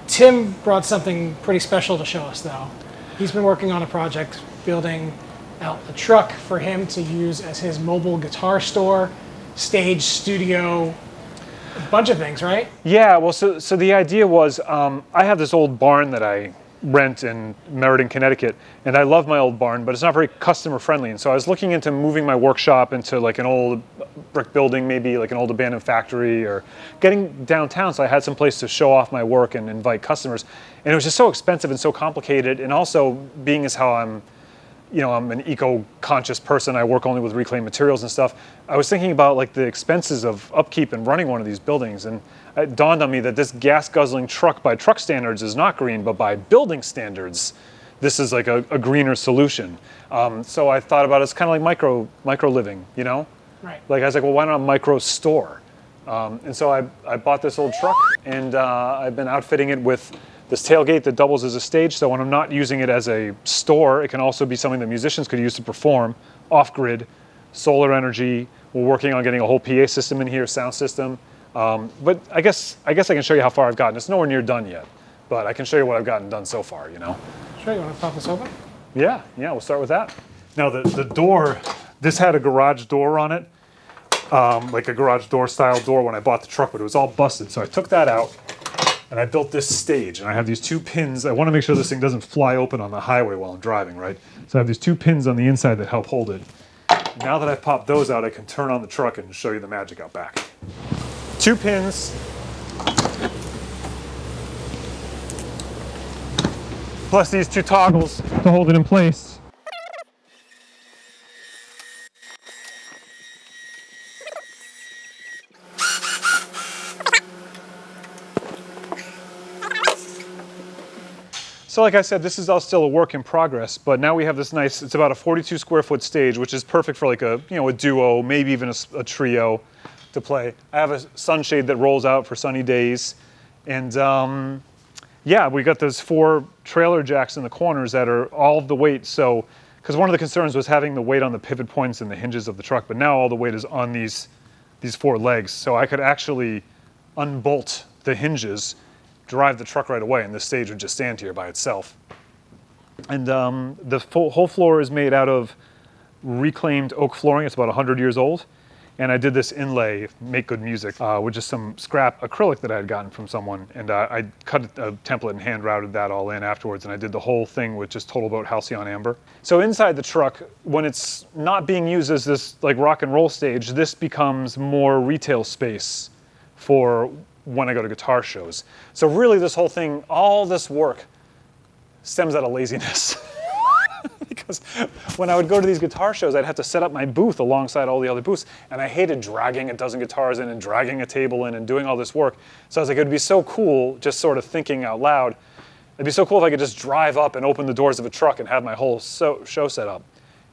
Tim brought something pretty special to show us, though. He's been working on a project building out a truck for him to use as his mobile guitar store, stage, studio, a bunch of things, right? Yeah, well, so the idea was I have this old barn that I rent in Meriden, Connecticut, and I love my old barn, but it's not very customer friendly. And so I was looking into moving my workshop into like an old brick building, maybe like an old abandoned factory, or getting downtown so I had some place to show off my work and invite customers. And it was just so expensive and so complicated, and also being as how I'm an eco-conscious person, I work only with reclaimed materials and stuff. I was thinking about like the expenses of upkeep and running one of these buildings, and it dawned on me that this gas-guzzling truck by truck standards is not green, but by building standards, this is like a greener solution. So I thought about it as kind of like micro living, you know? Right. Like I was like, well, why not a micro store? And so I bought this old truck, and I've been outfitting it with this tailgate that doubles as a stage, so when I'm not using it as a store, it can also be something that musicians could use to perform off-grid, solar energy. We're working on getting a whole PA system in here, sound system. But I guess I can show you how far I've gotten. It's nowhere near done yet, but I can show you what I've gotten done so far, you know? Sure, you want to pop this open? Yeah, we'll start with that. Now the door, this had a garage door on it, like a garage door style door when I bought the truck, but it was all busted. So I took that out, and I built this stage, and I have these two pins. I want to make sure this thing doesn't fly open on the highway while I'm driving, right? So I have these two pins on the inside that help hold it. Now that I've popped those out, I can turn on the truck and show you the magic out back. Two pins, plus these two toggles to hold it in place. So like I said, this is all still a work in progress, but now we have this nice, it's about a 42 square foot stage, which is perfect for like a duo, maybe even a trio to play. I have a sunshade that rolls out for sunny days. And yeah, we got those 4 trailer jacks in the corners that are all of the weight. So, because one of the concerns was having the weight on the pivot points and the hinges of the truck, but now all the weight is on these 4 legs. So I could actually unbolt the hinges, drive the truck right away, and this stage would just stand here by itself. And the whole floor is made out of reclaimed oak flooring. It's about 100 years old. And I did this inlay, Make Good Music, with just some scrap acrylic that I had gotten from someone. And I cut a template and hand routed that all in afterwards. And I did the whole thing with just TotalBoat Halcyon Amber. So inside the truck, when it's not being used as this like rock and roll stage, this becomes more retail space for when I go to guitar shows. So really this whole thing, all this work stems out of laziness. Because when I would go to these guitar shows, I'd have to set up my booth alongside all the other booths, and I hated dragging a dozen guitars in and dragging a table in and doing all this work. So I was like, it would be so cool, just sort of thinking out loud, it'd be so cool if I could just drive up and open the doors of a truck and have my whole show set up.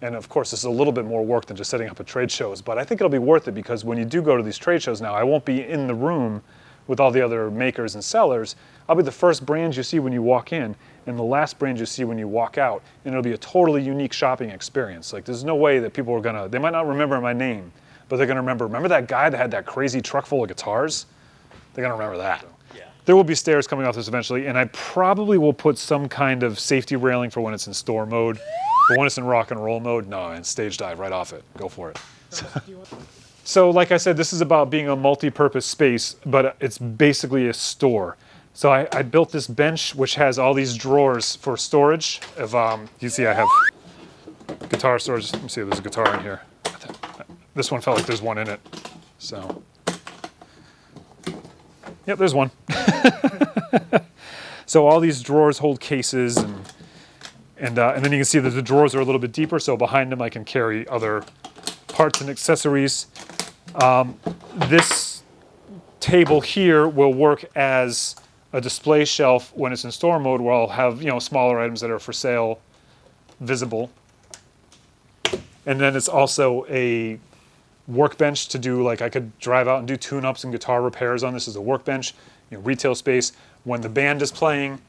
And of course, this is a little bit more work than just setting up at trade shows, but I think it'll be worth it because when you do go to these trade shows now, I won't be in the room with all the other makers and sellers. I'll be the first brand you see when you walk in and the last brand you see when you walk out, and it'll be a totally unique shopping experience. Like there's no way that people are they might not remember my name, but they're gonna remember that guy that had that crazy truck full of guitars? They're gonna remember that. Yeah. There will be stairs coming off this eventually, and I probably will put some kind of safety railing for when it's in store mode, but when it's in rock and roll mode, no, and stage dive right off it, go for it. So like I said, this is about being a multi-purpose space, but it's basically a store. So I built this bench which has all these drawers for storage. You see I have guitar storage. Let me see if there's a guitar in here. This one felt like there's one in it. So, yep, there's one. So all these drawers hold cases, and then you can see that the drawers are a little bit deeper, so behind them I can carry other parts and accessories. This table here will work as a display shelf when it's in store mode, where I'll have smaller items that are for sale visible. And then it's also a workbench to do, like I could drive out and do tune-ups and guitar repairs on this as a workbench, retail space. When the band is playing,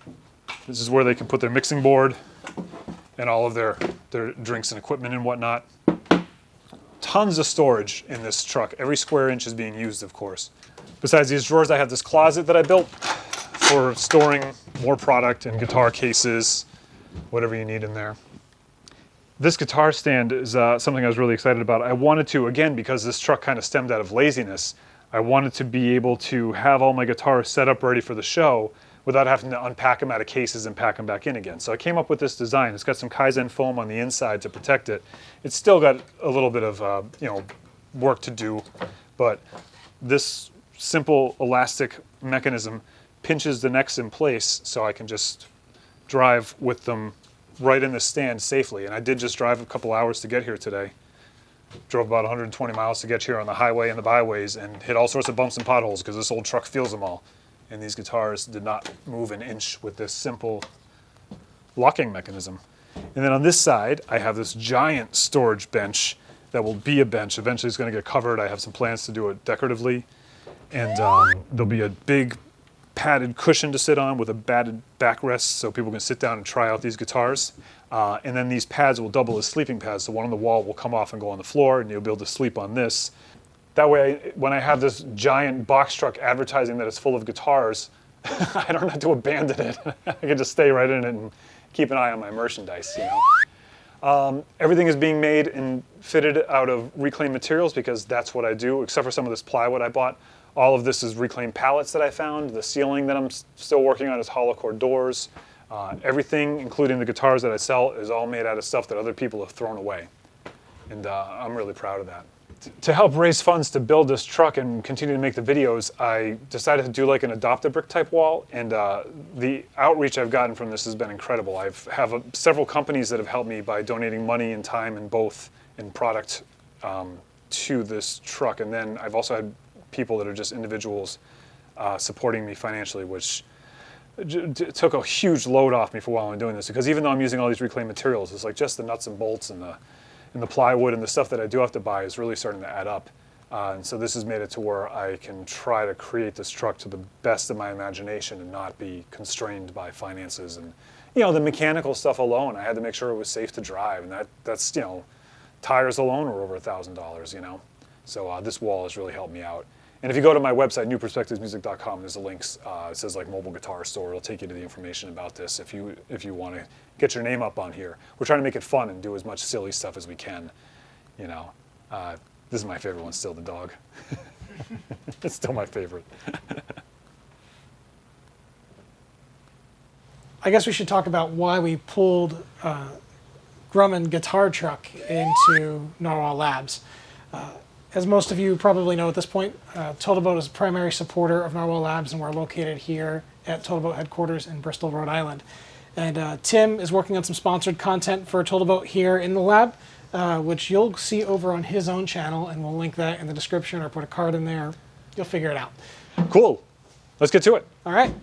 this is where they can put their mixing board and all of their drinks and equipment and whatnot. Tons of storage in this truck. Every square inch is being used, of course. Besides these drawers, I have this closet that I built. for storing more product and guitar cases, whatever you need in there. This guitar stand is something I was really excited about. I wanted to, again, because this truck kind of stemmed out of laziness, I wanted to be able to have all my guitars set up ready for the show without having to unpack them out of cases and pack them back in again. So I came up with this design. It's got some Kaizen foam on the inside to protect it. It's still got a little bit of work to do, but this simple elastic mechanism pinches the necks in place so I can just drive with them right in the stand safely. And I did just drive a couple hours to get here today. Drove about 120 miles to get here on the highway and the byways and hit all sorts of bumps and potholes because this old truck feels them all. And these guitars did not move an inch with this simple locking mechanism. And then on this side, I have this giant storage bench that will be a bench. Eventually it's going to get covered. I have some plans to do it decoratively. And there'll be a big padded cushion to sit on with a padded backrest so people can sit down and try out these guitars. And then these pads will double as sleeping pads. So one on the wall will come off and go on the floor and you'll be able to sleep on this. That way, when I have this giant box truck advertising that it's full of guitars, I don't have to abandon it. I can just stay right in it and keep an eye on my merchandise, you know. Everything is being made and fitted out of reclaimed materials because that's what I do, except for some of this plywood I bought. All of this is reclaimed pallets that I found. The ceiling that I'm still working on is hollow core doors. Everything, including the guitars that I sell, is all made out of stuff that other people have thrown away. And I'm really proud of that. To help raise funds to build this truck and continue to make the videos, I decided to do like an adopt-a-brick type wall, and the outreach I've gotten from this has been incredible. I have several companies that have helped me by donating money and time and both and product to this truck, and then I've also had people that are just individuals supporting me financially, which took a huge load off me for while I'm doing this, because even though I'm using all these reclaimed materials, it's like just the nuts and bolts and the plywood and the stuff that I do have to buy is really starting to add up. And so this has made it to where I can try to create this truck to the best of my imagination and not be constrained by finances. And, you know, the mechanical stuff alone, I had to make sure it was safe to drive. And that's, you know, tires alone were over $1,000, you know. So this wall has really helped me out. And if you go to my website, newperspectivesmusic.com, there's a link. It says like mobile guitar store. It'll take you to the information about this if you want to get your name up on here. We're trying to make it fun and do as much silly stuff as we can. You know, this is my favorite one still, the dog. It's still my favorite. I guess we should talk about why we pulled Grumman Guitar Truck into Narwhal Labs. As most of you probably know at this point, TotalBoat is a primary supporter of Narwhal Labs, and we're located here at TotalBoat headquarters in Bristol, Rhode Island. And Tim is working on some sponsored content for TotalBoat here in the lab, which you'll see over on his own channel, and we'll link that in the description or put a card in there. You'll figure it out. Cool. Let's get to it. All right.